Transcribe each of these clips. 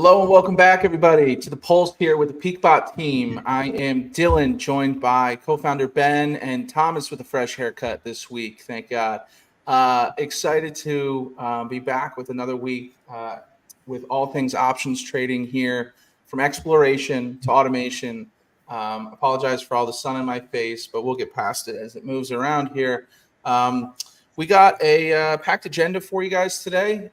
Hello and welcome back, everybody, to the Pulse here with the PeakBot team. I am Dillon, joined by co-founder Ben and Thomas with a fresh haircut this week. Thank God. Excited to be back with another week with all things options trading here, from exploration to automation. Apologize for all the sun in my face, but we'll get past it as it moves around here. We got a packed agenda for you guys today.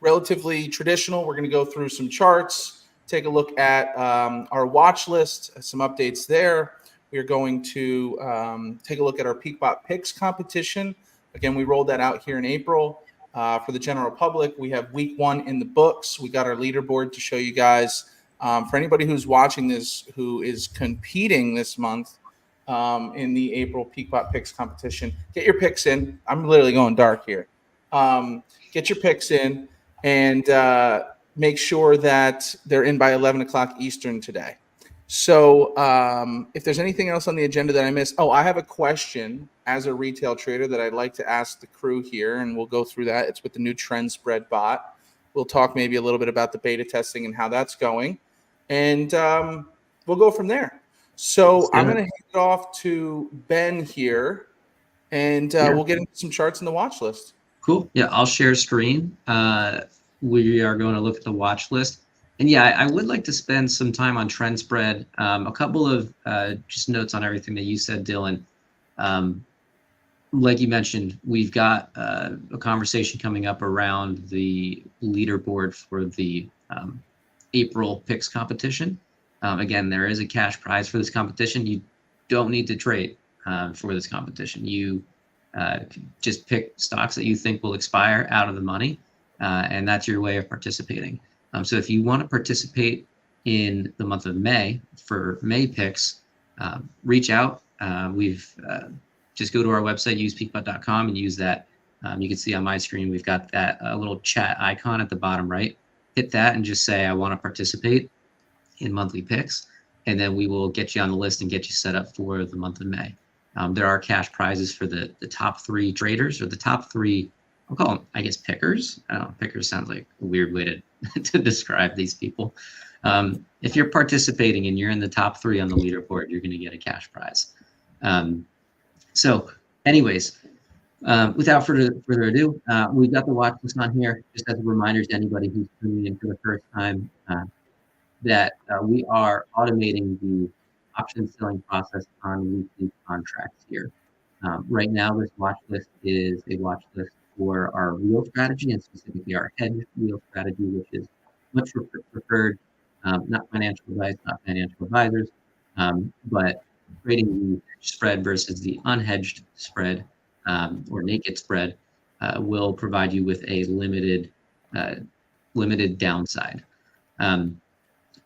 Relatively traditional. We're going to go through some charts, take a look at our watch list, some updates there. We are going to take a look at our PeakBot picks competition. Again, we rolled that out here in April for the general public. We have week 1 in the books. We got our leaderboard to show you guys. For anybody who's watching this, who is competing this month in the April PeakBot picks competition, get your picks in. I'm literally going dark here. Get your picks in. And make sure that they're in by 11 o'clock Eastern today. So if there's anything else on the agenda that I missed, I have a question as a retail trader that I'd like to ask the crew here, and we'll go through that. It's with the new trend spread bot. We'll talk maybe a little bit about the beta testing and how that's going, and we'll go from there. So I'm going to hand it off to Ben here, and we'll get into some charts in the watch list. Cool. Yeah, I'll share screen. We are going to look at the watch list. And yeah, I would like to spend some time on trend spread. A couple of just notes on everything that you said, Dillon. Like you mentioned, we've got a conversation coming up around the leaderboard for the April picks competition. Again, there is a cash prize for this competition. You don't need to trade for this competition. You just pick stocks that you think will expire out of the money, and that's your way of participating. So if you want to participate in the month of May for May picks, reach out. We've just go to our website, use peakbot.com, and use that. You can see on my screen, we've got that little chat icon at the bottom right. Hit that and just say, I want to participate in monthly picks, and then we will get you on the list and get you set up for the month of May. There are cash prizes for the top 3 traders, or the top 3, I'll call them, I guess, pickers. I don't know, pickers sounds like a weird way to describe these people. If you're participating and you're in the top 3 on the leaderboard, you're going to get a cash prize. So anyways, without further ado, we've got the watch list on here, just as a reminder to anybody who's tuning in for the first time, that we are automating the option selling process on weekly contracts here. Right now, this watch list is a watch list for our wheel strategy, and specifically our hedge wheel strategy, which is much preferred, not financial advice, not financial advisors, but trading the spread versus the unhedged spread or naked spread will provide you with a limited downside.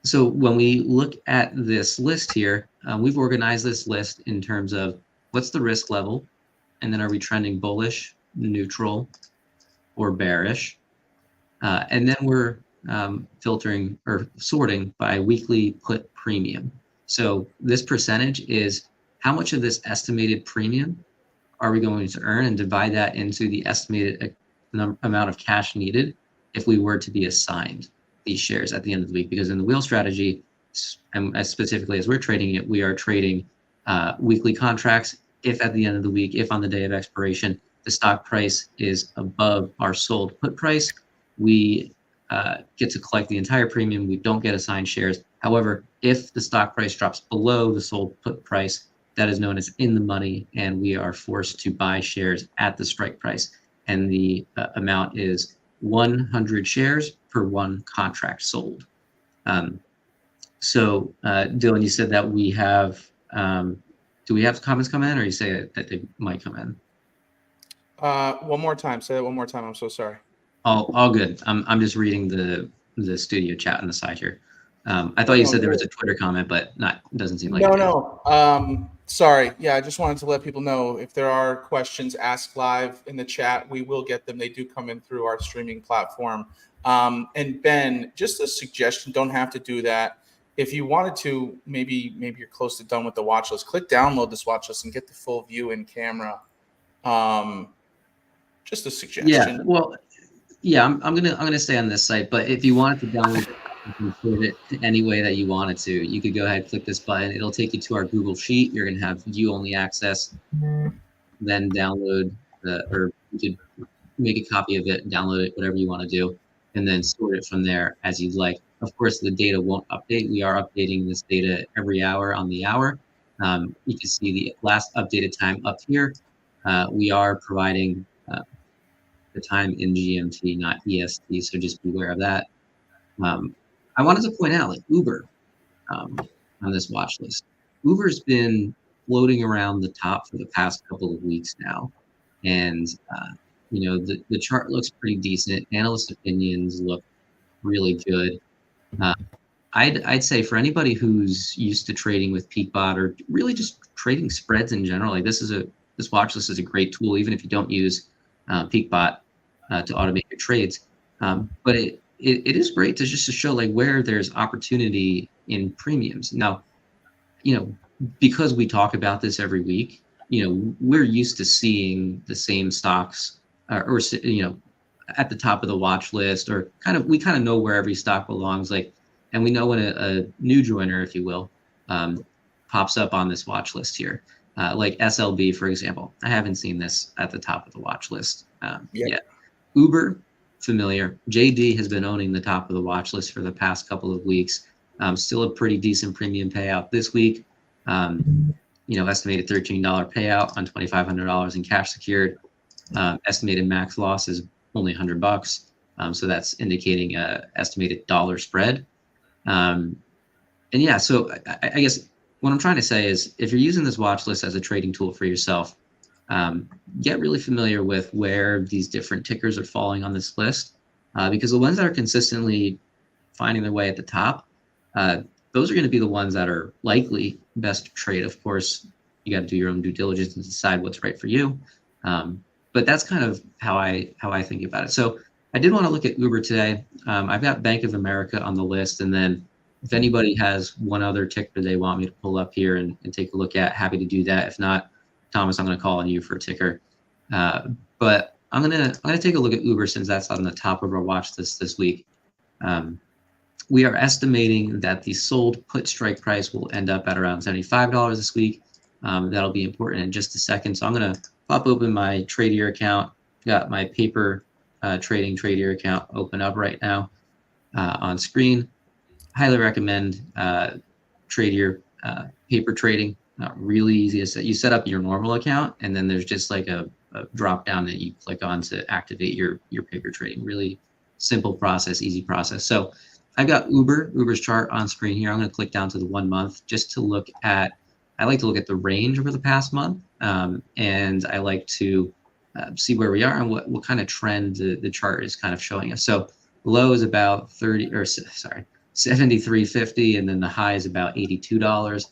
So when we look at this list here, we've organized this list in terms of what's the risk level, and then are we trending bullish, neutral, or bearish? And then we're filtering or sorting by weekly put premium. So this percentage is how much of this estimated premium are we going to earn, and divide that into the estimated amount of cash needed if we were to be assigned these shares at the end of the week. Because in the wheel strategy, and as specifically as we're trading it, we are trading weekly contracts. If at the end of the week, if on the day of expiration, the stock price is above our sold put price, we get to collect the entire premium. We don't get assigned shares. However, if the stock price drops below the sold put price, that is known as in the money, and we are forced to buy shares at the strike price. And the amount is 100 shares per 1 contract sold. So Dillon, you said that we have, do we have comments come in, or you say that they might come in? One more time. Say that one more time. I'm so sorry. All good. I'm just reading the studio chat on the side here. I thought you said there was a Twitter comment, but doesn't seem like it. No. Sorry. Yeah, I just wanted to let people know if there are questions, ask live in the chat. We will get them. They do come in through our streaming platform. And Ben, just a suggestion, don't have to do that. If you wanted to, maybe you're close to done with the watch list, click download this watch list and get the full view in camera. Just a suggestion. Yeah, well, Yeah, I'm gonna stay on this site, but if you wanted to download it, you can put it any way that you wanted to. You could go ahead, click this button. It'll take you to our Google Sheet. You're gonna have view only access, then download or you could make a copy of it, download it, whatever you want to do, and then sort it from there as you'd like. Of course, the data won't update. We are updating this data every hour on the hour. You can see the last updated time up here. We are providing the time in GMT, not EST, so just be aware of that. I wanted to point out, like Uber on this watch list. Uber's been floating around the top for the past couple of weeks now, and the chart looks pretty decent. Analyst opinions look really good. I'd say for anybody who's used to trading with PeakBot or really just trading spreads in general, like this watch list is a great tool, even if you don't use PeakBot to automate your trades. But it is great to show like where there's opportunity in premiums. Now, because we talk about this every week, we're used to seeing the same stocks or at the top of the watch list, or we kind of know where every stock belongs. And we know when a new joiner, if you will, pops up on this watch list here, like SLB, for example. I haven't seen this at the top of the watch list yet. Uber, familiar. JD has been owning the top of the watch list for the past couple of weeks. Still a pretty decent premium payout this week. Estimated $13 payout on $2,500 in cash secured. Estimated max loss is only $100. So that's indicating a estimated dollar spread. So I guess what I'm trying to say is, if you're using this watch list as a trading tool for yourself, get really familiar with where these different tickers are falling on this list, because the ones that are consistently finding their way at the top, those are going to be the ones that are likely best to trade. Of course, you got to do your own due diligence and decide what's right for you. But that's kind of how I think about it. So I did want to look at Uber today. I've got Bank of America on the list, and then if anybody has one other ticker they want me to pull up here and take a look at, happy to do that. If not, Thomas, I'm going to call on you for a ticker. But I'm gonna take a look at Uber, since that's on the top of our watch list this week. We are estimating that the sold put strike price will end up at around $75 this week. That'll be important in just a second. So I'm going to pop open my Tradier account. Got my paper trading Tradier account open up right now on screen. Highly recommend Tradier paper trading. Really easy to set. You set up your normal account, and then there's just like a drop down that you click on to activate your paper trading. Really simple process, easy process. So I've got Uber's chart on screen here. I'm going to click down to the 1 month just to look at, I like to look at the range over the past month. And I like to see where we are and what kind of trend the chart is kind of showing us. So low is about 73.50, and then the high is about $82.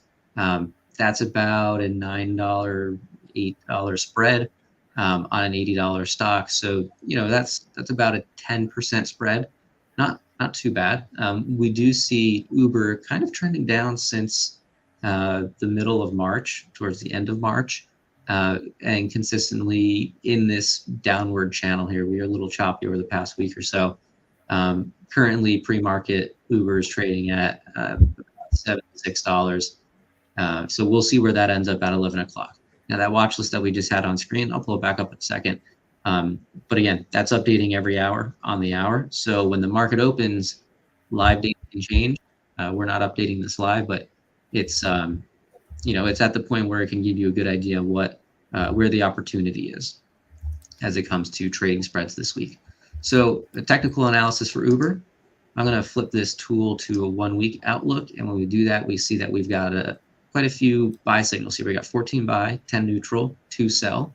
That's about a $9, $8 spread on an $80 stock. So, that's about a 10% spread. Not too bad. We do see Uber kind of trending down since the middle of March, towards the end of March, and consistently in this downward channel here. We are a little choppy over the past week or so. Currently, pre-market, Uber is trading at $76. So we'll see where that ends up at 11 o'clock. Now, that watch list that we just had on screen, I'll pull it back up in a second. But again, that's updating every hour on the hour. So when the market opens, live data can change. We're not updating this live, but it's it's at the point where it can give you a good idea of where the opportunity is as it comes to trading spreads this week. So the technical analysis for Uber, I'm going to flip this tool to a 1 week outlook, and when we do that, we see that we've got quite a few buy signals here. We got 14 buy, 10 neutral, 2 sell.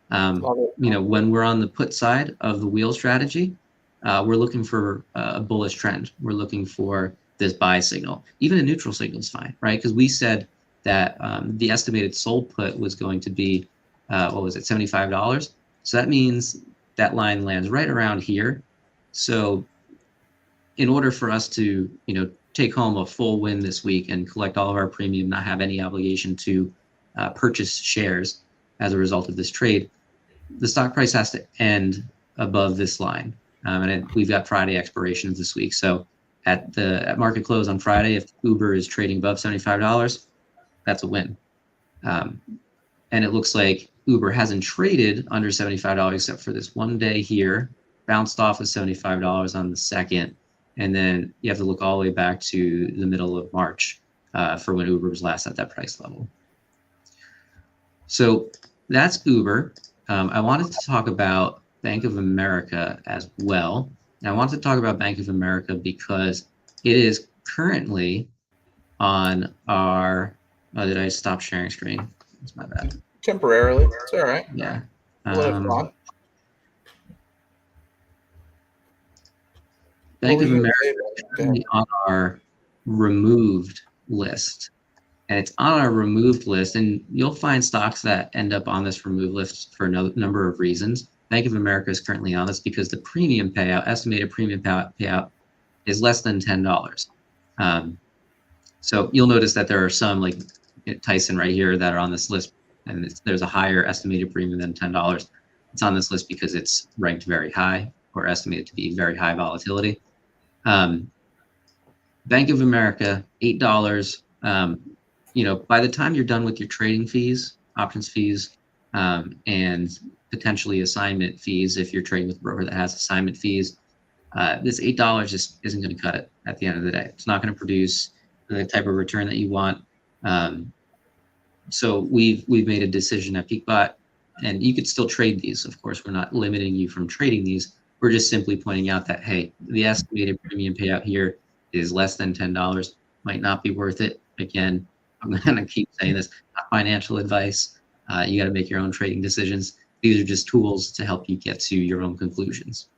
When we're on the put side of the wheel strategy, we're looking for a bullish trend. We're looking for this buy signal. Even a neutral signal is fine, right? Because we said that the estimated sold put was going to be, $75? So that means that line lands right around here. So in order for us to, take home a full win this week and collect all of our premium, not have any obligation to purchase shares as a result of this trade, the stock price has to end above this line. We've got Friday expirations this week. So at market close on Friday, if Uber is trading above $75, that's a win. And it looks like Uber hasn't traded under $75 except for this one day here, bounced off of $75 on the 2nd. And then you have to look all the way back to the middle of March for when Uber was last at that price level. So that's Uber. I wanted to talk about Bank of America as well. And I wanted to talk about Bank of America because it is currently on our, did I stop sharing screen? That's my bad. Temporarily. It's all right. Yeah. Bank of America is currently on our removed list. And it's on our removed list, and you'll find stocks that end up on this removed list for a number of reasons. Bank of America is currently on this because the premium payout, estimated premium payout, is less than $10. So you'll notice that there are some, like Tyson right here, that are on this list, and there's a higher estimated premium than $10. It's on this list because it's ranked very high or estimated to be very high volatility. Bank of America, $8. By the time you're done with your trading fees, options fees, and potentially assignment fees, if you're trading with a broker that has assignment fees, this $8 just isn't going to cut it at the end of the day. It's not going to produce the type of return that you want. So we've made a decision at PeakBot, and you could still trade these. Of course, we're not limiting you from trading these. We're just simply pointing out that, hey, the estimated premium payout here is less than $10. Might not be worth it. Again, I'm going to keep saying this, not financial advice. You got to make your own trading decisions. These are just tools to help you get to your own conclusions.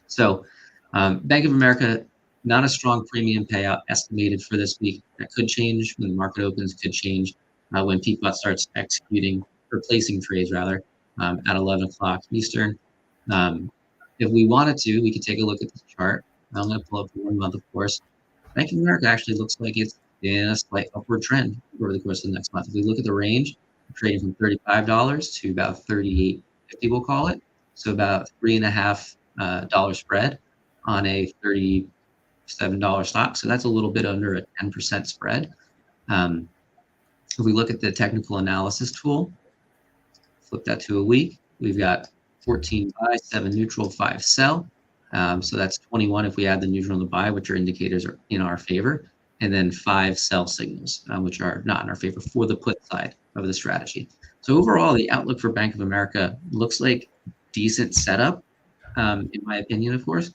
So Bank of America, not a strong premium payout estimated for this week. That could change when the market opens, could change when PeakBot starts executing or placing trades rather at 11 o'clock Eastern. If we wanted to, we could take a look at this chart. I'm going to pull up the 1 month, of course. Bank of America actually looks like it's in a slight upward trend over the course of the next month. If we look at the range, we're trading from $35 to about $38.50, we'll call it. So about $3.50 spread on a $37 stock. So that's a little bit under a 10% spread. If we look at the technical analysis tool, flip that to a week, we've got 14 buy, 7 neutral, 5 sell. So that's 21 if we add the neutral and the buy, which are indicators are in our favor, and then 5 sell signals, which are not in our favor for the put side of the strategy. So overall, the outlook for Bank of America looks like decent setup, in my opinion, of course,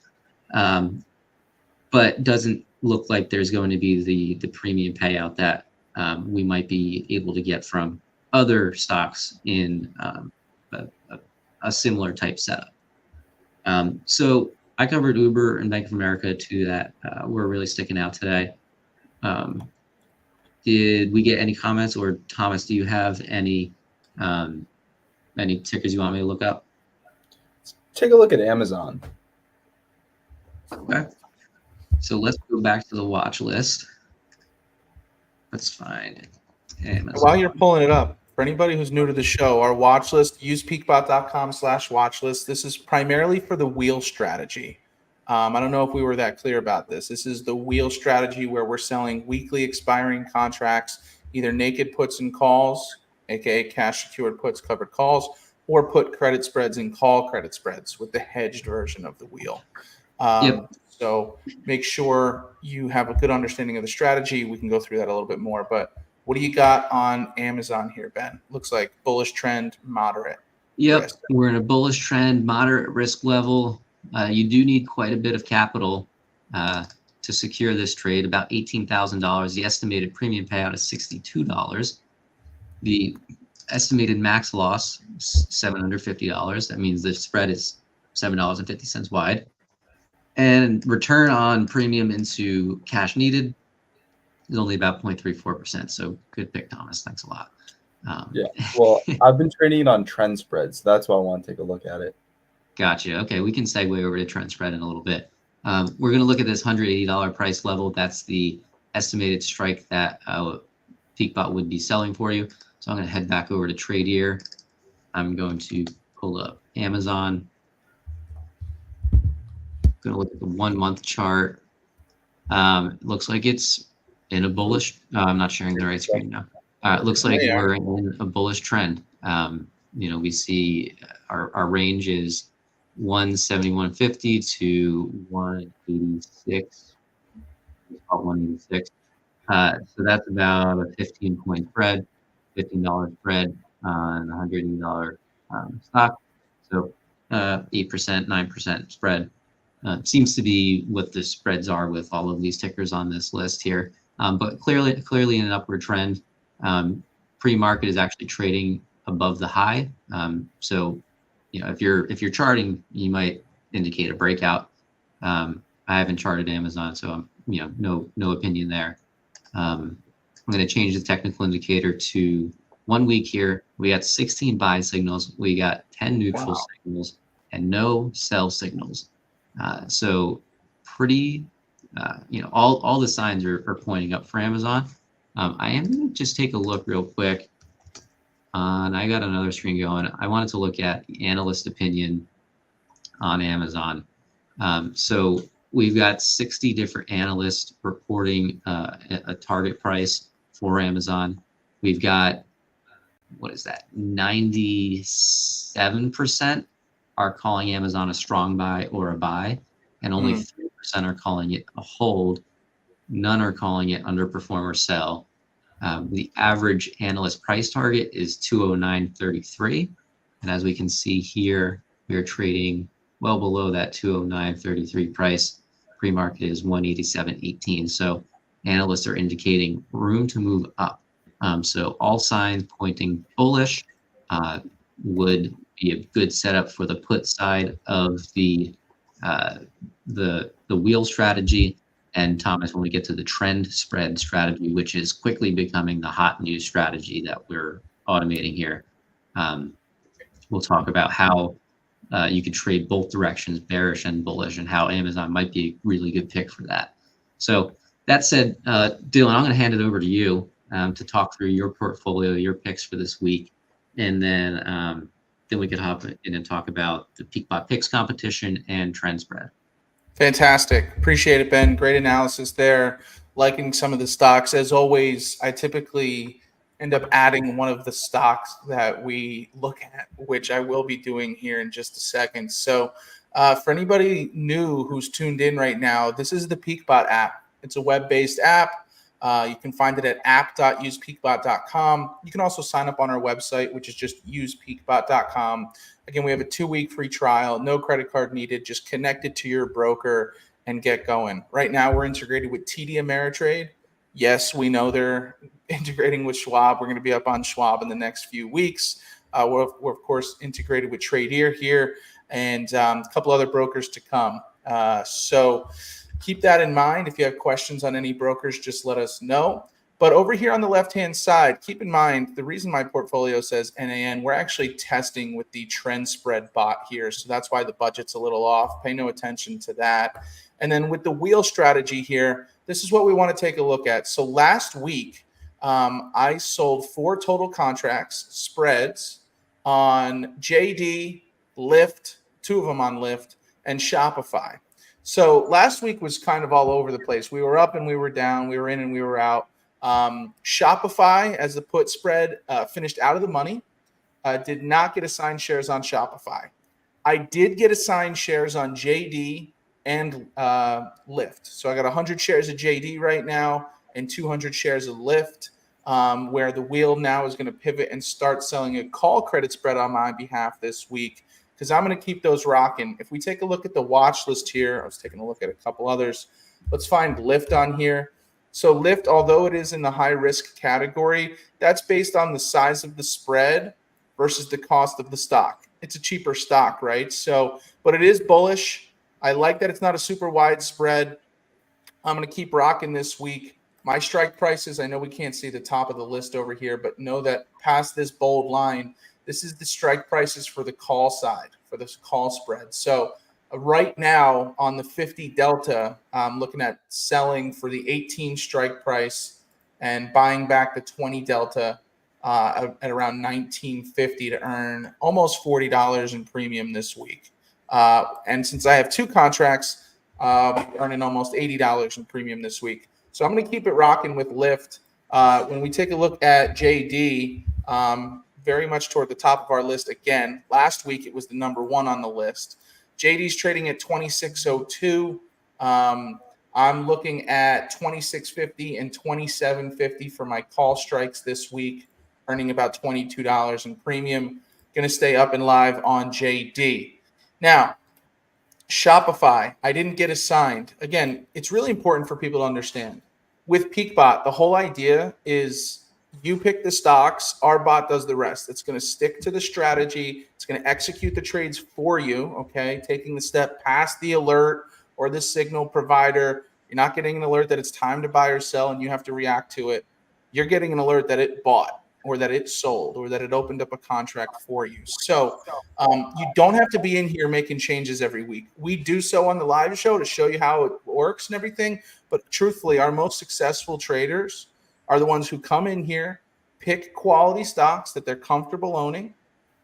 but doesn't look like there's going to be the premium payout that we might be able to get from other stocks in a similar type setup. So I covered Uber and Bank of America, two that were really sticking out today. Did we get any comments, or Thomas, do you have any tickers you want me to look up? Take a look at Amazon. Okay. So let's go back to the watch list. Let's find Amazon. While you're pulling it up, for anybody who's new to the show, our watch list, use peakbot.com/watchlist. This is primarily for the wheel strategy. I don't know if we were that clear about this. This is the wheel strategy where we're selling weekly expiring contracts, either naked puts and calls, aka cash secured puts, covered calls, or put credit spreads and call credit spreads with the hedged version of the wheel. So make sure you have a good understanding of the strategy. We can go through that a little bit more, but what do you got on Amazon here, Ben? Looks like bullish trend, moderate. Yep, risk. We're in a bullish trend, moderate risk level. You do need quite a bit of capital to secure this trade, about $18,000. The estimated premium payout is $62. The estimated max loss is $750. That means the spread is $7.50 wide. And return on premium into cash needed is only about 0.34%. So good pick, Thomas. Thanks a lot. Yeah. Well, I've been trading it on trend spreads. That's why I want to take a look at it. Gotcha. Okay, we can segue over to trend spread in a little bit. We're going to look at this $180 price level. That's the estimated strike that PeakBot would be selling for you. So I'm going to head back over to Tradier. I'm going to pull up Amazon. Going to look at the 1 month chart. It looks like it's in a bullish. I'm not sharing the right screen now. It looks like we're in a bullish trend. We see our range is 171.50 to 186. 186. So that's about a 15-point spread, $15 spread on a $100 stock. So 8%, 9% spread. Seems to be what the spreads are with all of these tickers on this list here. But clearly in an upward trend. Pre-market is actually trading above the high. So if you're charting, you might indicate a breakout. I haven't charted Amazon, so I'm no opinion there. I'm going to change the technical indicator to 1 week here. We got 16 buy signals. We got 10 neutral signals and no sell signals. So pretty, all the signs are pointing up for Amazon. I am going to just take a look real quick. And I got another screen going. I wanted to look at the analyst opinion on Amazon. So we've got 60 different analysts reporting a target price for Amazon. We've got, 97% are calling Amazon a strong buy or a buy, and only 3% are calling it a hold. None are calling it underperform or sell. The average analyst price target is 209.33. And as we can see here, we are trading well below that 209.33 price. Pre-market is 187.18. So analysts are indicating room to move up. So all signs pointing bullish would be a good setup for the put side of the wheel strategy. And Thomas, when we get to the trend spread strategy, which is quickly becoming the hot new strategy that we're automating here, we'll talk about how you could trade both directions, bearish and bullish, and how Amazon might be a really good pick for that. So that said, Dillon, I'm going to hand it over to you to talk through your portfolio, your picks for this week, and then we could hop in and talk about the PeakBot picks competition and trend spread. Fantastic. Appreciate it, Ben. Great analysis there. Liking some of the stocks. As always, I typically end up adding one of the stocks that we look at, which I will be doing here in just a second. So for anybody new who's tuned in right now, this is the PeakBot app. It's a web-based app. You can find it at app.usepeakbot.com. You can also sign up on our website, which is just usepeakbot.com. Again, we have a 2-week free trial, no credit card needed, just connect it to your broker and get going. Right now, we're integrated with TD Ameritrade. Yes, we know they're integrating with Schwab. We're going to be up on Schwab in the next few weeks. We're of course, integrated with Tradier here and a couple other brokers to come. So keep that in mind. If you have questions on any brokers, just let us know. But over here on the left-hand side, keep in mind, the reason my portfolio says NAN, we're actually testing with the trend spread bot here. So that's why the budget's a little off. Pay no attention to that. And then with the wheel strategy here, this is what we want to take a look at. So last week, I sold 4 total contracts, spreads, on JD, Lyft, 2 of them on Lyft, and Shopify. So last week was kind of all over the place. We were up and we were down. We were in and we were out. Shopify, as the put spread, finished out of the money. Did not get assigned shares on Shopify. I did get assigned shares on JD and Lyft. So I got 100 shares of JD right now and 200 shares of Lyft, where the wheel now is going to pivot and start selling a call credit spread on my behalf this week, because I'm going to keep those rocking. If we take a look at the watch list here, I was taking a look at a couple others. Let's find Lyft on here. So Lyft, although it is in the high risk category, that's based on the size of the spread versus the cost of the stock. It's a cheaper stock, right? So, but it is bullish. I like that it's not a super wide spread. I'm going to keep rocking this week. My strike prices, I know we can't see the top of the list over here, but know that past this bold line, this is the strike prices for the call side, for this call spread. So right now on the 50 delta, I'm looking at selling for the 18 strike price and buying back the 20 delta at around $19.50 to earn almost $40 in premium this week. And since I have 2 contracts, earning almost $80 in premium this week. So I'm going to keep it rocking with Lyft. When we take a look at JD, very much toward the top of our list again. Last week, it was the number one on the list. JD's trading at 2602. I'm looking at 2650 and 2750 for my call strikes this week, earning about $22 in premium. Going to stay up and live on JD. Now, Shopify, I didn't get assigned. Again, it's really important for people to understand. With PeakBot, the whole idea is you pick the stocks, our bot does the rest. It's going to stick to the strategy. It's going to execute the trades for you, okay? Taking the step past the alert or the signal provider. You're not getting an alert that it's time to buy or sell and you have to react to it. You're getting an alert that it bought or that it sold or that it opened up a contract for you. So you don't have to be in here making changes every week. We do so on the live show to show you how it works and everything. But truthfully, our most successful traders are the ones who come in here, pick quality stocks that they're comfortable owning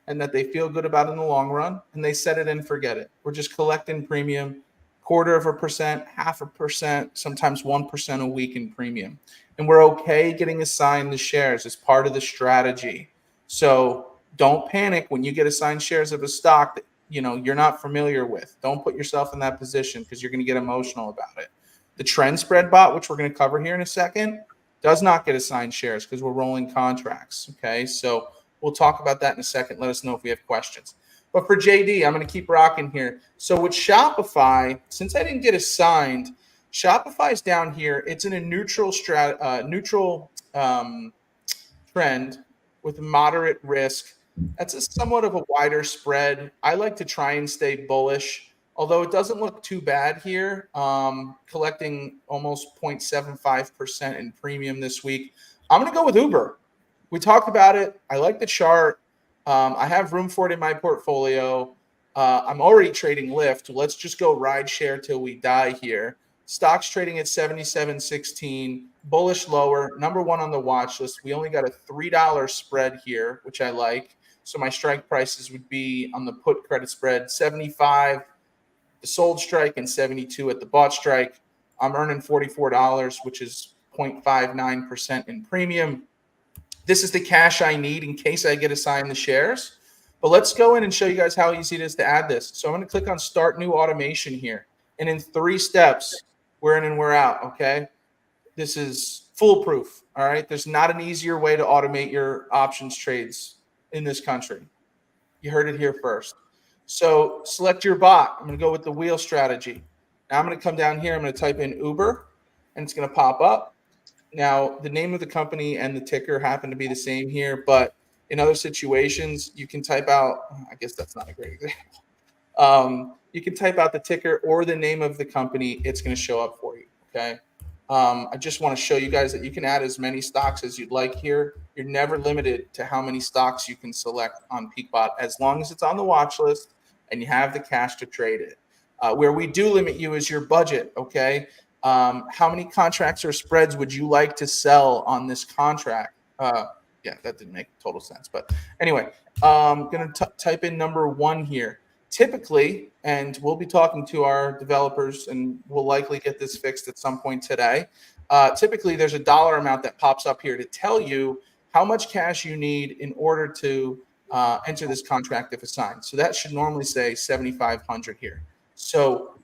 and that they feel good about in the long run, and they set it and forget it. We're just collecting premium, 0.25%, 0.5%, sometimes 1% a week in premium. And we're okay getting assigned the shares as part of the strategy. So don't panic when you get assigned shares of a stock that you're not familiar with. Don't put yourself in that position because you're going to get emotional about it. The trend spread bot, which we're going to cover here in a second, does not get assigned shares because we're rolling contracts. Okay, so we'll talk about that in a second. Let us know if we have questions. But for JD, I'm going to keep rocking here. So with Shopify, since I didn't get assigned, Shopify's down here. It's in a neutral trend with moderate risk. That's somewhat of a wider spread. I like to try and stay bullish, although it doesn't look too bad here. Collecting almost 0.75% in premium this week. I'm going to go with Uber. We talked about it. I like the chart. I have room for it in my portfolio. I'm already trading Lyft. Let's just go ride share till we die here. Stocks trading at 77.16, bullish lower, number one on the watch list. We only got a $3 spread here, which I like. So my strike prices would be on the put credit spread, 75, the sold strike, and 72 at the bought strike. I'm earning $44, which is 0.59% in premium. This is the cash I need in case I get assigned the shares. But let's go in and show you guys how easy it is to add this. So I'm going to click on Start New Automation here. And in 3 steps, we're in and we're out, okay? This is foolproof, all right? There's not an easier way to automate your options trades in this country. You heard it here first. So select your bot. I'm going to go with the wheel strategy. Now I'm going to come down here. I'm going to type in Uber, and it's going to pop up. Now, the name of the company and the ticker happen to be the same here, but in other situations, you can type out, I guess that's not a great example. You can type out the ticker or the name of the company. It's going to show up for you, okay? I just want to show you guys that you can add as many stocks as you'd like here. You're never limited to how many stocks you can select on PeakBot as long as it's on the watch list and you have the cash to trade it. Where we do limit you is your budget, okay? How many contracts or spreads would you like to sell on this contract? Yeah, that didn't make total sense. But anyway, I'm going to type in number 1 here. Typically, and we'll be talking to our developers and we'll likely get this fixed at some point today. Typically, there's a dollar amount that pops up here to tell you how much cash you need in order to enter this contract if assigned. So that should normally say 7,500 here. So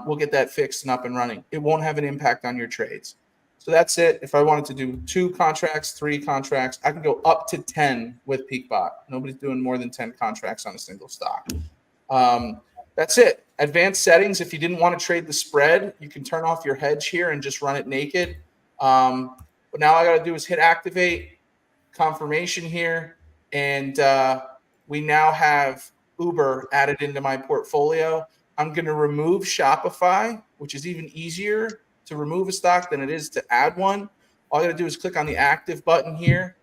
we'll get that fixed and up and running. It won't have an impact on your trades. So that's it. If I wanted to do 2 contracts, 3 contracts, I can go up to 10 with PeakBot. Nobody's doing more than 10 contracts on a single stock. That's it. Advanced settings. If you didn't want to trade the spread, you can turn off your hedge here and just run it naked. But now I got to do is hit activate, confirmation here. And we now have Uber added into my portfolio. I'm going to remove Shopify, which is even easier to remove a stock than it is to add one. All I got to do is click on the active button here,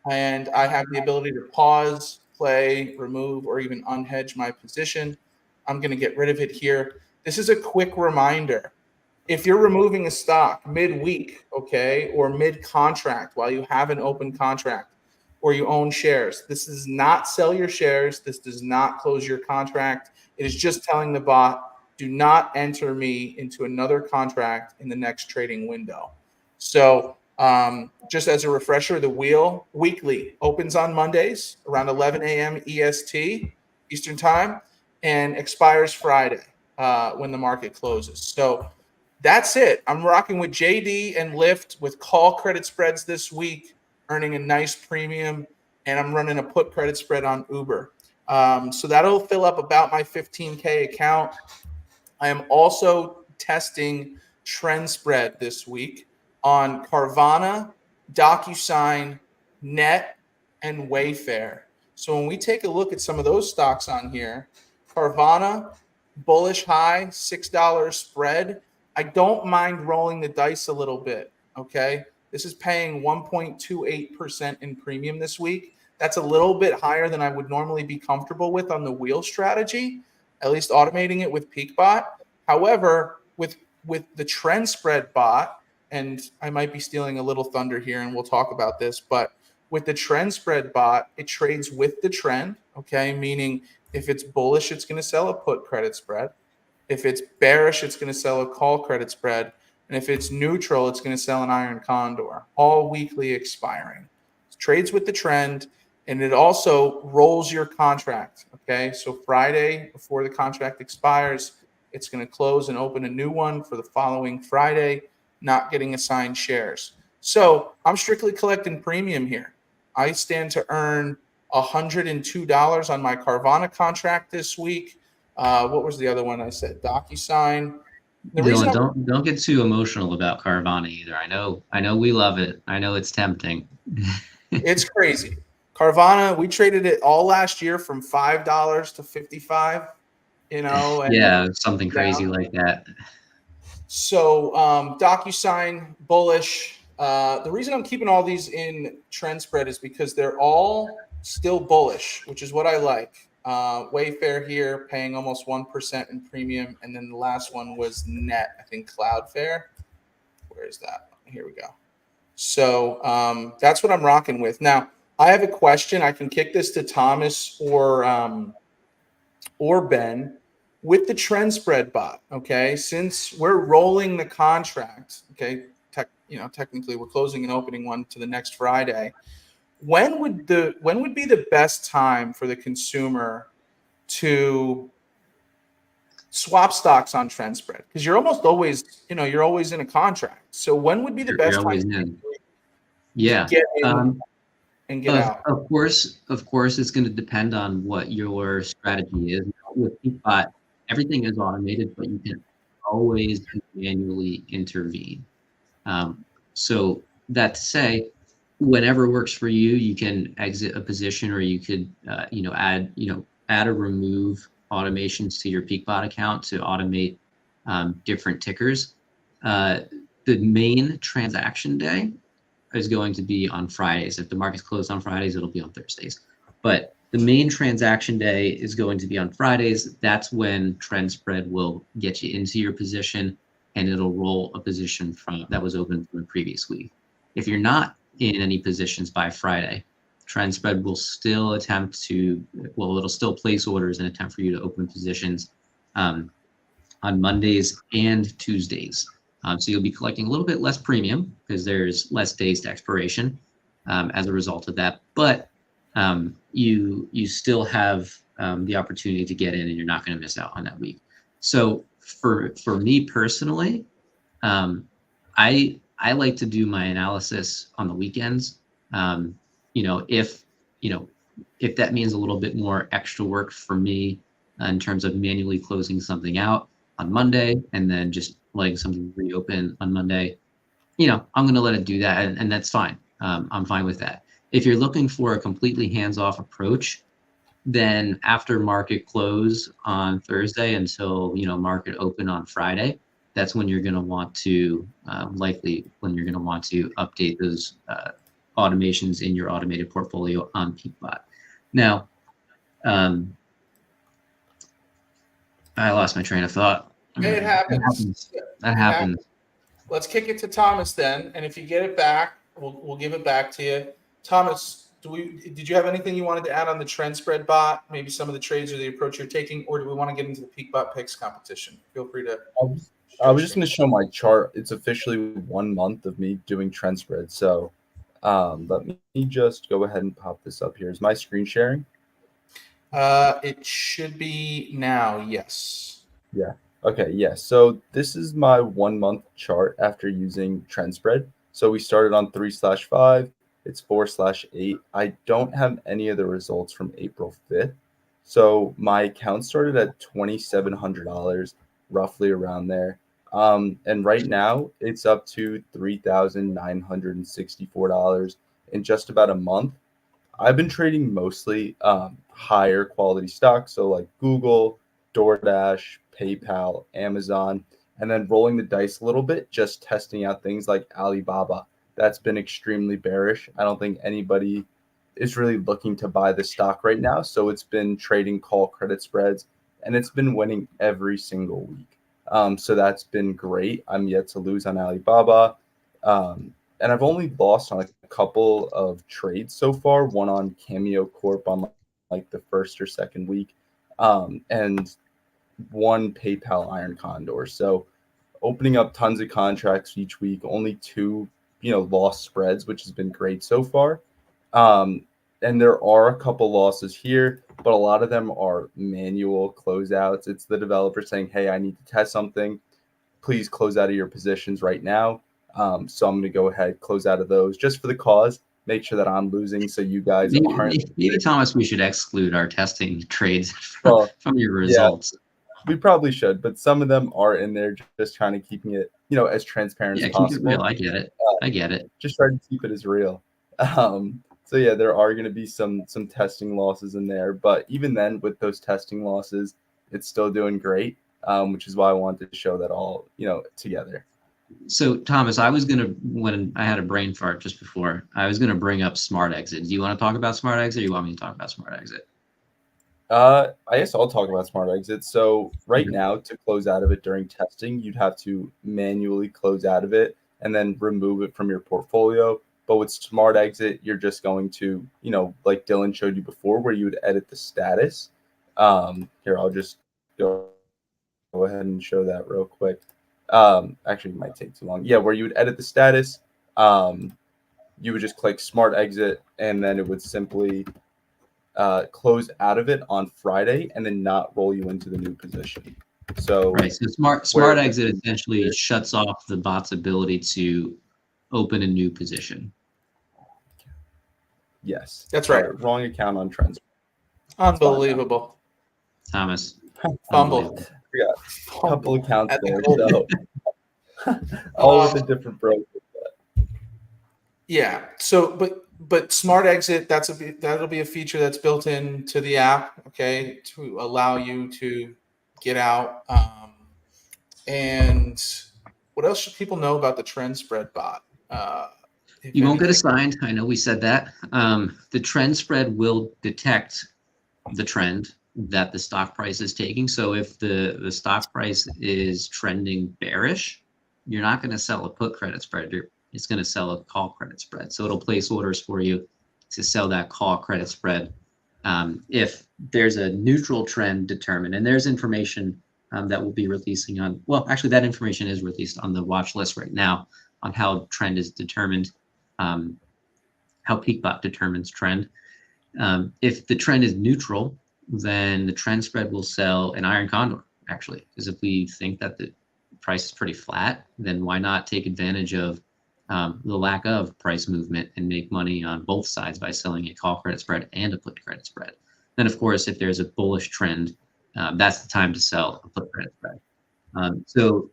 and I have the ability to pause, play, remove, or even unhedge my position. I'm going to get rid of it here. This is a quick reminder. If you're removing a stock midweek, okay, or mid-contract while you have an open contract or you own shares, this does not sell your shares. This does not close your contract. It is just telling the bot, do not enter me into another contract in the next trading window. So just as a refresher, the wheel weekly opens on Mondays around 11 a.m. EST, Eastern Time, and expires Friday when the market closes. So that's it. I'm rocking with JD and Lyft with call credit spreads this week, earning a nice premium, and I'm running a put credit spread on Uber. So that'll fill up about my 15K account. I am also testing trend spread this week on Carvana, DocuSign, Net, and Wayfair. So when we take a look at some of those stocks on here, Carvana, bullish high, $6 spread. I don't mind rolling the dice a little bit, okay? This is paying 1.28% in premium this week. That's a little bit higher than I would normally be comfortable with on the wheel strategy, at least automating it with PeakBot. However, with the trend spread bot, and I might be stealing a little thunder here, and we'll talk about this, but with the trend spread bot, it trades with the trend, okay? Meaning if it's bullish, it's going to sell a put credit spread. If it's bearish, it's going to sell a call credit spread. And if it's neutral, it's going to sell an iron condor, all weekly expiring. It trades with the trend, and it also rolls your contract, okay? So Friday, before the contract expires, it's going to close and open a new one for the following Friday, not getting assigned shares. So I'm strictly collecting premium here. I stand to earn $102 on my Carvana contract this week. What was the other one I said? DocuSign. Dylan, don't get too emotional about Carvana either. I know we love it. I know it's tempting. It's crazy. Carvana, we traded it all last year from $5 to $55. And yeah, something crazy like that. So DocuSign, bullish. The reason I'm keeping all these in trend spread is because they're all still bullish, which is what I like. Wayfair here paying almost 1% in premium. And then the last one was Net, I think Cloudflare. Where is that? Here we go. So that's what I'm rocking with. Now, I have a question. I can kick this to Thomas or Ben. With the trend spread bot, okay, since we're rolling the contract, okay, technically we're closing and opening one to the next Friday. When would be the best time for the consumer to swap stocks on trend spread? Because you're almost always, you're always in a contract. So when would be the best time to get in and get out? Of course, it's going to depend on what your strategy is. With PeakBot, everything is automated, but you can always manually intervene. So that to say, whenever works for you, you can exit a position, or you could, add or remove automations to your PeakBot account to automate different tickers. The main transaction day is going to be on Fridays. If the market's closed on Fridays, it'll be on Thursdays. But the main transaction day is going to be on Fridays. That's when trend spread will get you into your position, and it'll roll a position that was open from the previous week. If you're not in any positions by Friday, trend spread will still it'll still place orders and attempt for you to open positions on Mondays and Tuesdays. So you'll be collecting a little bit less premium because there's less days to expiration as a result of that. But you still have the opportunity to get in, and you're not going to miss out on that week. So for me personally, I like to do my analysis on the weekends. If that means a little bit more extra work for me in terms of manually closing something out on Monday and then just letting something reopen on Monday, I'm going to let it do that, and that's fine. I'm fine with that. If you're looking for a completely hands-off approach, then after market close on Thursday until market open on Friday, that's when you're going to want to update those automations in your automated portfolio on PeakBot. Now, I lost my train of thought. It happens. That happens. Let's kick it to Thomas then, and if you get it back, we'll give it back to you. Thomas, Did you have anything you wanted to add on the trend spread bot? Maybe some of the trades or the approach you're taking, or do we want to get into the PeakBot picks competition? Feel free to. I was just going to show my chart. It's officially 1 month of me doing trend spread. So let me just go ahead and pop this up here. Is my screen sharing? It should be now. Yes. Yeah. Okay. Yeah. So this is my 1 month chart after using trend spread. So we started on 3/5. It's 4/8. I don't have any of the results from April 5th. So my account started at $2,700, roughly around there. And right now it's up to $3,964 in just about a month. I've been trading mostly higher quality stocks, so like Google, DoorDash, PayPal, Amazon, and then rolling the dice a little bit, just testing out things like Alibaba. That's been extremely bearish. I don't think anybody is really looking to buy the stock right now, so it's been trading call credit spreads, and it's been winning every single week. So that's been great. I'm yet to lose on Alibaba. And I've only lost on a couple of trades so far, one on Cameo Corp on like the first or second week, and one PayPal Iron Condor. So opening up tons of contracts each week, only two, lost spreads, which has been great so far. And there are a couple losses here, but a lot of them are manual closeouts. It's the developer saying, hey, I need to test something. Please close out of your positions right now. So I'm going to go ahead, close out of those just for the cause, make sure that I'm losing so you guys aren't. Maybe, Thomas, we should exclude our testing trades from your results. Yeah, we probably should, but some of them are in there just trying to keeping it, as transparent as possible. Keep it real. I get it. I get it. Just try to keep it as real. So yeah, there are going to be some testing losses in there, but even then with those testing losses, it's still doing great, which is why I wanted to show that all, together. So Thomas, when I had a brain fart just before, I was going to bring up Smart Exit. Do you want to talk about Smart Exit or you want me to talk about Smart Exit? I guess I'll talk about Smart Exit. So right now, to close out of it during testing, you'd have to manually close out of it and then remove it from your portfolio. But with Smart Exit, you're just going to, like Dillon showed you before, where you would edit the status. Here, I'll just go ahead and show that real quick. Actually, it might take too long. Yeah, where you would edit the status, you would just click Smart Exit, and then it would simply close out of it on Friday, and then not roll you into the new position. So right. So Smart Exit essentially shuts off the bot's ability to open a new position. Yes, that's right. Wrong account on trends. Unbelievable, Thomas. Fumble. Yeah, a couple accounts there. So all with a different broker. Yeah. So, but Smart Exit, that'll be a feature that's built into the app, okay, to allow you to get out. And what else should people know about the trend spread bot? You won't get assigned. I know we said that. The trend spread will detect the trend that the stock price is taking. So if the stock price is trending bearish, you're not going to sell a put credit spread. It's going to sell a call credit spread. So it'll place orders for you to sell that call credit spread. If there's a neutral trend determined, and there's information that we'll be releasing on, well, actually that information is released on the watch list right now on how trend is determined, how PeakBot determines trend. If the trend is neutral, then the trend spread will sell an iron condor, actually, because if we think that the price is pretty flat, then why not take advantage of the lack of price movement and make money on both sides by selling a call credit spread and a put credit spread. Then, of course, if there's a bullish trend, that's the time to sell a put credit spread. So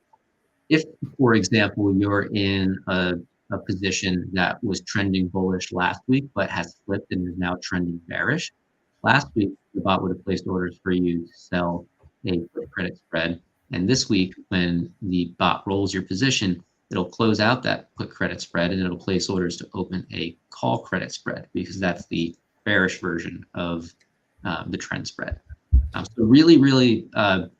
if, for example, you're in a position that was trending bullish last week but has flipped and is now trending bearish, last week the bot would have placed orders for you to sell a put credit spread, and this week when the bot rolls your position, it'll close out that put credit spread and it'll place orders to open a call credit spread, because that's the bearish version of the trend spread. So really, really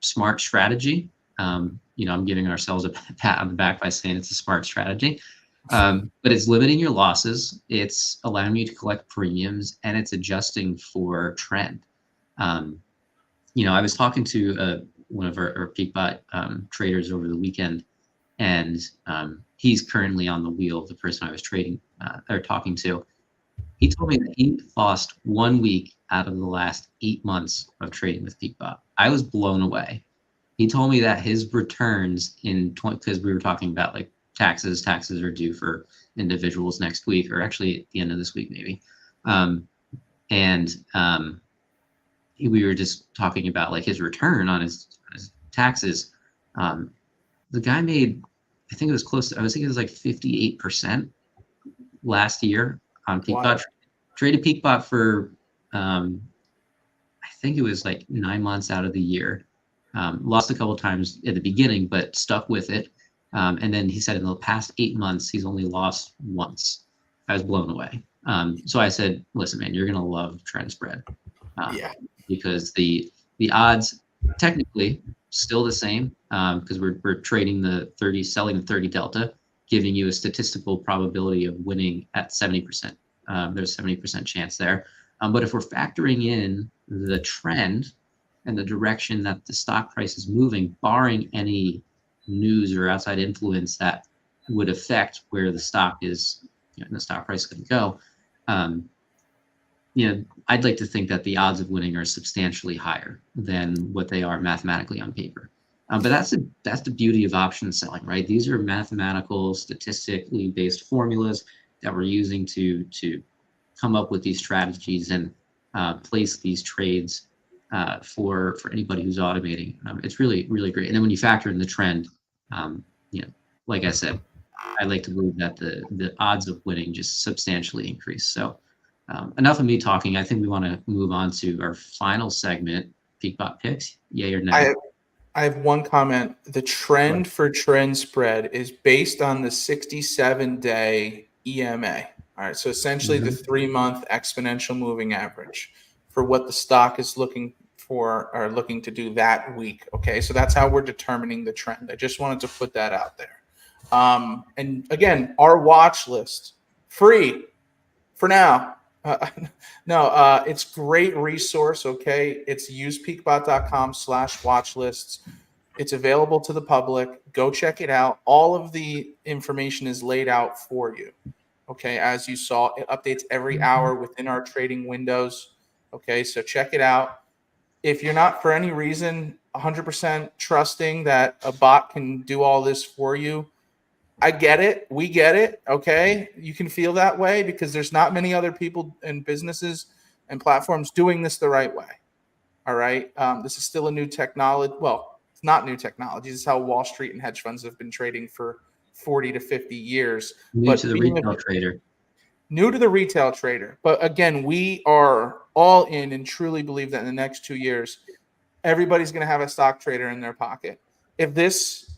smart strategy. I'm giving ourselves a pat on the back by saying it's a smart strategy. But it's limiting your losses. It's allowing you to collect premiums, and it's adjusting for trend. I was talking to one of our PeakBot traders over the weekend, and he's currently on the wheel. The person I was talking to, he told me that he lost 1 week out of the last 8 months of trading with PeakBot. I was blown away. He told me that his returns because we were talking about like taxes are due for individuals next week, or actually at the end of this week maybe. We were just talking about like his return on his taxes. The guy made, I think it was close to, I was thinking it was like 58% last year on PeakBot. Wow. Traded PeakBot for, I think it was like 9 months out of the year. Lost a couple of times at the beginning, but stuck with it. And then he said in the past 8 months, he's only lost once. I was blown away. So I said, listen, man, you're going to love trend spread. Because the odds technically still the same, because we're trading selling the 30 delta, giving you a statistical probability of winning at 70%. There's 70% chance there. But if we're factoring in the trend and the direction that the stock price is moving, barring any news or outside influence that would affect where the stock is, the stock price is going to go, I'd like to think that the odds of winning are substantially higher than what they are mathematically on paper. But that's the beauty of option selling, right? These are mathematical, statistically based formulas that we're using to come up with these strategies and place these trades for anybody who's automating. It's really, really great. And then when you factor in the trend, like I said, I like to believe that the odds of winning just substantially increase. So enough of me talking. I think we want to move on to our final segment, PeakBot picks. Yay or nay? I have one comment. The trend for trend spread is based on the 67-day EMA. All right, so essentially the 3-month exponential moving average for what the stock is looking for or looking to do that week. Okay, so that's how we're determining the trend. I just wanted to put that out there. And again, our watch list, free for now. It's great resource. Okay, it's usepeakbot.com/watchlists. It's available to the public. Go check it out. All of the information is laid out for you. Okay, as you saw, it updates every hour within our trading windows. Okay, so check it out. If you're not for any reason 100% trusting that a bot can do all this for you, I get it. We get it. Okay. You can feel that way because there's not many other people and businesses and platforms doing this the right way. All right. This is still a new technology. Well, it's not new technology. This is how Wall Street and hedge funds have been trading for 40 to 50 years. New to the retail trader. New to the retail trader. But again, we are all in and truly believe that in the next 2 years, everybody's going to have a stock trader in their pocket. If this,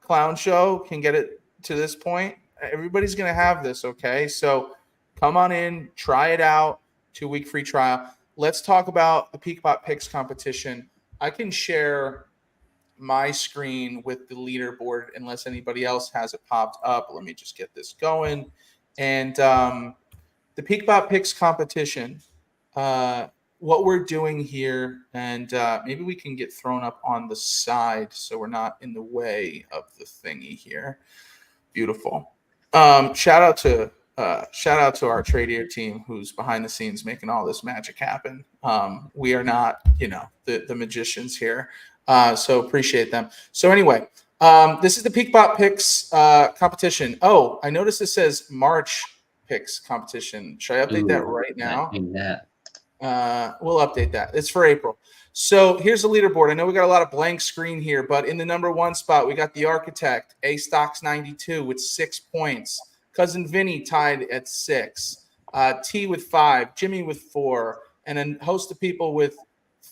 clown show can get it to this point, everybody's going to have this. Okay. So come on in, try it out, 2-week free trial. Let's talk about the PeakBot picks competition. I can share my screen with the leaderboard unless anybody else has it popped up. Let me just get this going. And the PeakBot picks competition, what we're doing here, and maybe we can get thrown up on the side so we're not in the way of the thingy here. Beautiful. Shout out to our Tradier team who's behind the scenes making all this magic happen. We are not, the magicians here. So appreciate them. So anyway, this is the PeakBot picks competition. Oh, I noticed it says March picks competition. Should I update that right now? We'll update that. It's for April. So here's the leaderboard. I know we got a lot of blank screen here, but in the number 1 spot, we got the Architect, A Stocks 92 with 6 points. Cousin Vinny tied at 6. T with 5. Jimmy with 4. And a host of people with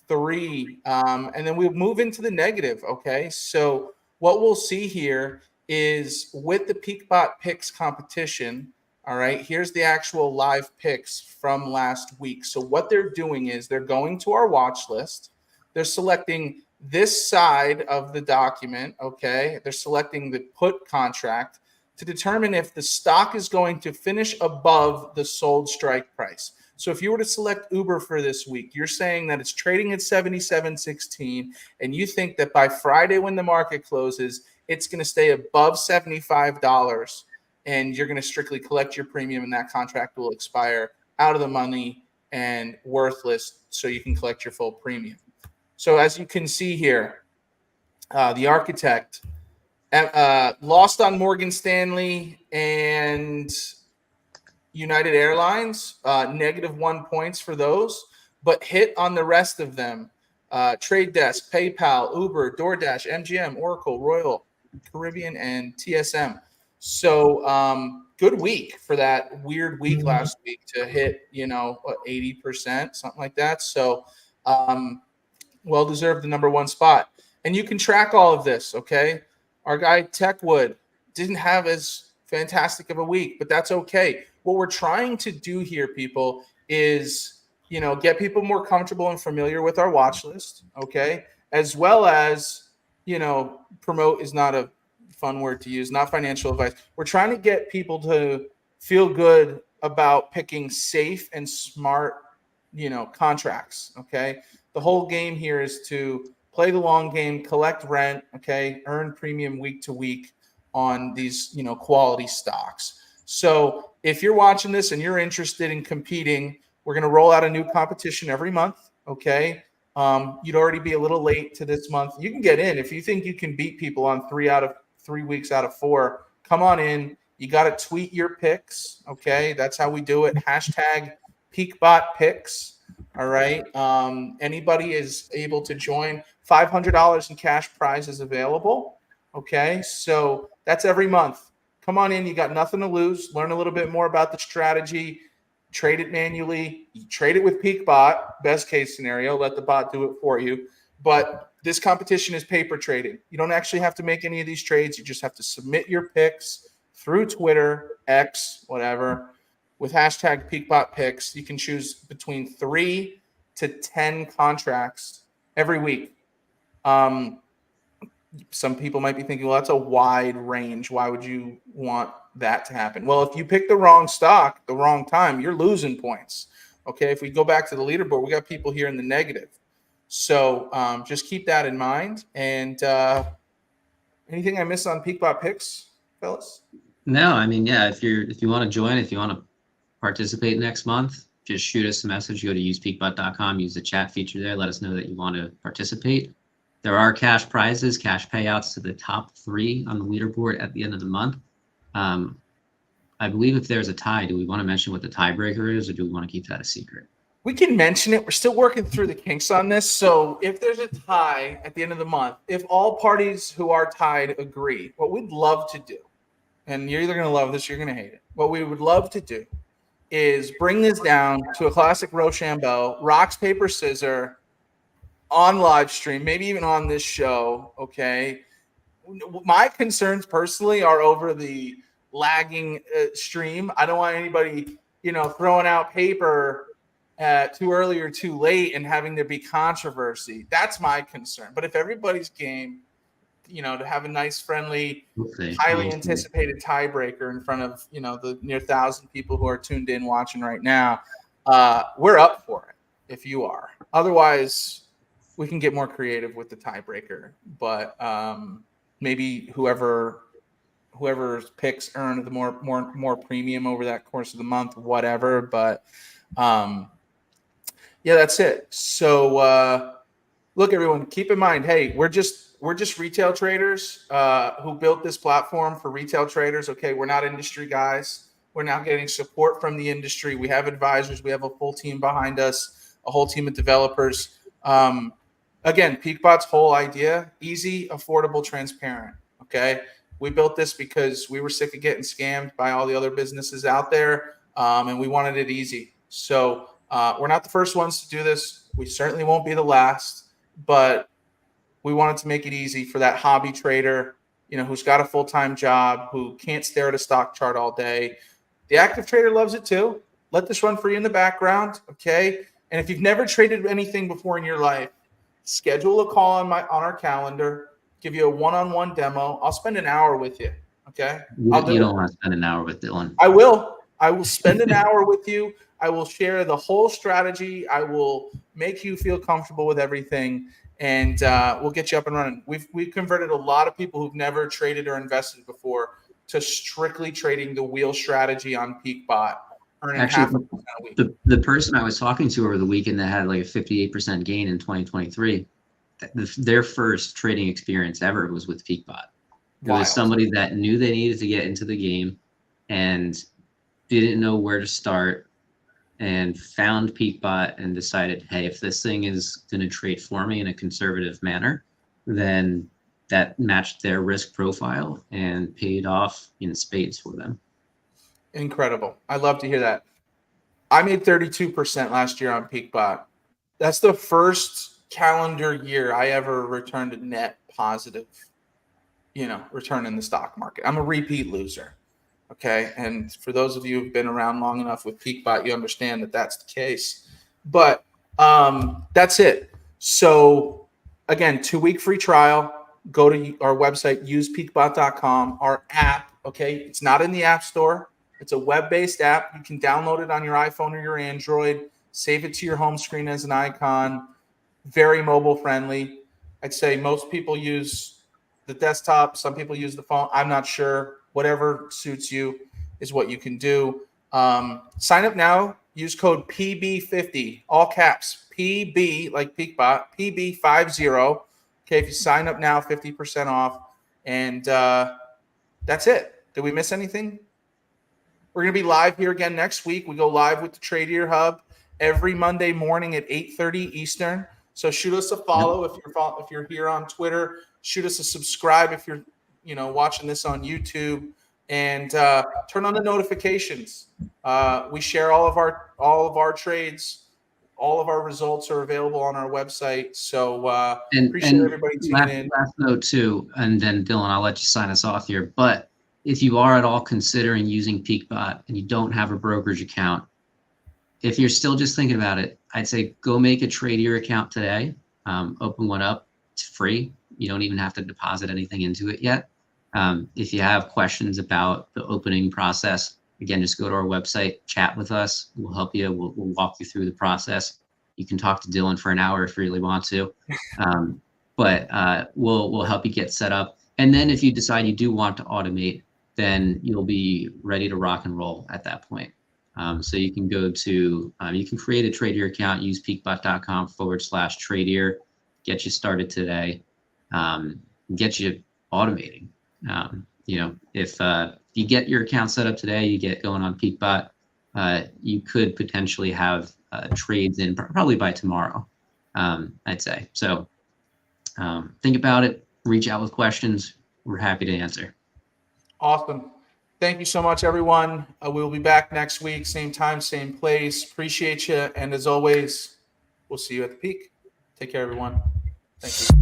3. And then we'll move into the negative. Okay. So what we'll see here is with the PeakBot picks competition. All right, here's the actual live picks from last week. So what they're doing is they're going to our watch list. They're selecting this side of the document, okay? They're selecting the put contract. to determine if the stock is going to finish above the sold strike price. So if you were to select Uber for this week, you're saying that it's trading at 77.16, and you think that by Friday when the market closes, it's going to stay above $75, and you're going to strictly collect your premium, and that contract will expire out of the money and worthless, so you can collect your full premium. So as you can see here, the architect lost on Morgan Stanley and United Airlines, -1 points for those, but hit on the rest of them. Trade Desk, PayPal, Uber, DoorDash, MGM, Oracle, Royal Caribbean, and TSM. So good week for that weird week last week to hit, 80%, something like that. So well-deserved the #1 spot. And you can track all of this, okay? Our guy Techwood didn't have as fantastic of a week, but that's okay. What we're trying to do here, people, is, get people more comfortable and familiar with our watch list, okay? As well as, promote is not a fun word to use, not financial advice. We're trying to get people to feel good about picking safe and smart, contracts, okay? The whole game here is to play the long game, collect rent, okay, earn premium week to week on these, quality stocks. So if you're watching this and you're interested in competing, we're going to roll out a new competition every month, okay? You'd already be a little late to this month. You can get in. If you think you can beat people on 3 weeks out of 4, come on in. You got to tweet your picks, okay? That's how we do it. Hashtag PeakBot picks. All right. Anybody is able to join. $500 in cash prizes available. Okay. So that's every month. Come on in. You got nothing to lose. Learn a little bit more about the strategy. Trade it manually. You trade it with PeakBot. Best case scenario. Let the bot do it for you. But this competition is paper trading. You don't actually have to make any of these trades. You just have to submit your picks through Twitter, X, whatever. With hashtag PeakBot picks, you can choose between 3 to 10 contracts every week. Some people might be thinking, well, that's a wide range. Why would you want that to happen? Well, if you pick the wrong stock, the wrong time, you're losing points. Okay, if we go back to the leaderboard, we got people here in the negative. So just keep that in mind. And anything I missed on PeakBot picks, fellas? No, I mean, yeah, if you want to join, if you want to participate next month, just shoot us a message. Go to usepeakbot.com, use the chat feature there. Let us know that you want to participate. There are cash prizes, cash payouts to the top 3 on the leaderboard at the end of the month. I believe if there's a tie, do we want to mention what the tiebreaker is, or do we want to keep that a secret? We can mention it. We're still working through the kinks on this. So if there's a tie at the end of the month, if all parties who are tied agree, what we'd love to do, and you're either going to love this or you're going to hate it, what we would love to do is bring this down to a classic Rochambeau, rocks, paper, scissors, on live stream, maybe even on this show, okay? My concerns personally are over the lagging stream. I don't want anybody, throwing out paper too early or too late and having there be controversy. That's my concern. But if everybody's game, to have a nice, friendly, highly anticipated tiebreaker in front of, the near 1,000 people who are tuned in watching right now, we're up for it if you are. Otherwise, we can get more creative with the tiebreaker. But maybe whoever's picks earn the more premium over that course of the month, whatever. But yeah, that's it. So look, everyone, keep in mind, hey, we're just retail traders who built this platform for retail traders. Okay, we're not industry guys. We're now getting support from the industry. We have advisors. We have a full team behind us, a whole team of developers. Again, PeakBot's whole idea, easy, affordable, transparent. Okay, we built this because we were sick of getting scammed by all the other businesses out there, and we wanted it easy. So we're not the first ones to do this. We certainly won't be the last, but we wanted to make it easy for that hobby trader, who's got a full-time job, who can't stare at a stock chart all day. The active trader loves it too. Let this run for you in the background, okay? And if you've never traded anything before in your life, schedule a call on our calendar, give you a one-on-one demo. I'll spend an hour with you, Okay. You don't want to spend an hour with Dillon. I will spend an hour with you. I will share the whole strategy. I will make you feel comfortable with everything, and we'll get you up and running. We've converted a lot of people who've never traded or invested before to strictly trading the wheel strategy on PeakBot, earning Actually, 0.5% a week. the person I was talking to over the weekend that had like a 58% gain in 2023, their first trading experience ever was with PeakBot. It was somebody that knew they needed to get into the game and didn't know where to start, and found PeakBot and decided, hey, if this thing is going to trade for me in a conservative manner, then that matched their risk profile and paid off in spades for them. Incredible. I love to hear that. I made 32% last year on PeakBot. That's the first calendar year I ever returned a net positive, return in the stock market. I'm a repeat loser. Okay. And for those of you who've been around long enough with PeakBot, you understand that that's the case. But that's it. So again, 2-week free trial. Go to our website, usepeakbot.com, our app. Okay. It's not in the App Store. It's a web-based app. You can download it on your iPhone or your Android, save it to your home screen as an icon. Very mobile friendly. I'd say most people use the desktop. Some people use the phone. I'm not sure. Whatever suits you is what you can do. Sign up now. Use code PB50, all caps, PB, like PeakBot, PB50. Okay, if you sign up now, 50% off. And that's it. Did we miss anything? We're going to be live here again next week. We go live with the Tradier Hub every Monday morning at 8:30 Eastern. So shoot us a follow if you're here on Twitter. Shoot us a subscribe if you're watching this on YouTube, and turn on the notifications. We share all of our trades. All of our results are available on our website. So appreciate everybody tuning in. Last note too, and then Dillon, I'll let you sign us off here. But if you are at all considering using PeakBot and you don't have a brokerage account, if you're still just thinking about it, I'd say go make a Tradier account today. Open one up. It's free. You don't even have to deposit anything into it yet. If you have questions about the opening process, again, just go to our website, chat with us. We'll help you. We'll walk you through the process. You can talk to Dillon for an hour if you really want to. But we'll help you get set up. And then if you decide you do want to automate, then you'll be ready to rock and roll at that point. So you can go to, you can create a Tradier account, use peakbot.com/Tradier, get you started today, get you automating. If you get your account set up today, you get going on PeakBot, you could potentially have trades in probably by tomorrow, I'd say. So think about it, reach out with questions. We're happy to answer. Awesome. Thank you so much, everyone. We'll be back next week, same time, same place. Appreciate you. And as always, we'll see you at the peak. Take care, everyone. Thank you.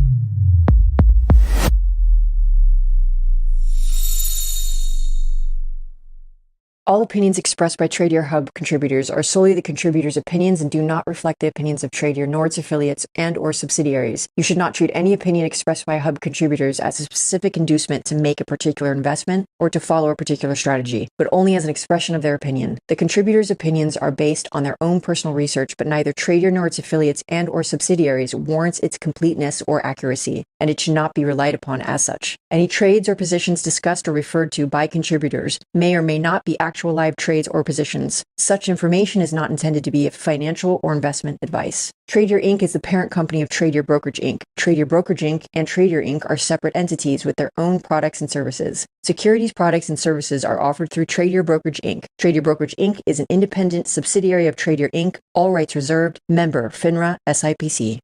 All opinions expressed by Tradier Hub contributors are solely the contributors' opinions and do not reflect the opinions of Tradier nor its affiliates and/or subsidiaries. You should not treat any opinion expressed by Hub contributors as a specific inducement to make a particular investment or to follow a particular strategy, but only as an expression of their opinion. The contributors' opinions are based on their own personal research, but neither Tradier nor its affiliates and/or subsidiaries warrants its completeness or accuracy, and it should not be relied upon as such. Any trades or positions discussed or referred to by contributors may or may not be actual live trades or positions. Such information is not intended to be financial or investment advice. Tradier Inc. is the parent company of Tradier Brokerage Inc. Tradier Brokerage Inc. and Tradier Inc. are separate entities with their own products and services. Securities products and services are offered through Tradier Brokerage Inc. Tradier Brokerage Inc. is an independent subsidiary of Tradier Inc., all rights reserved, member FINRA SIPC.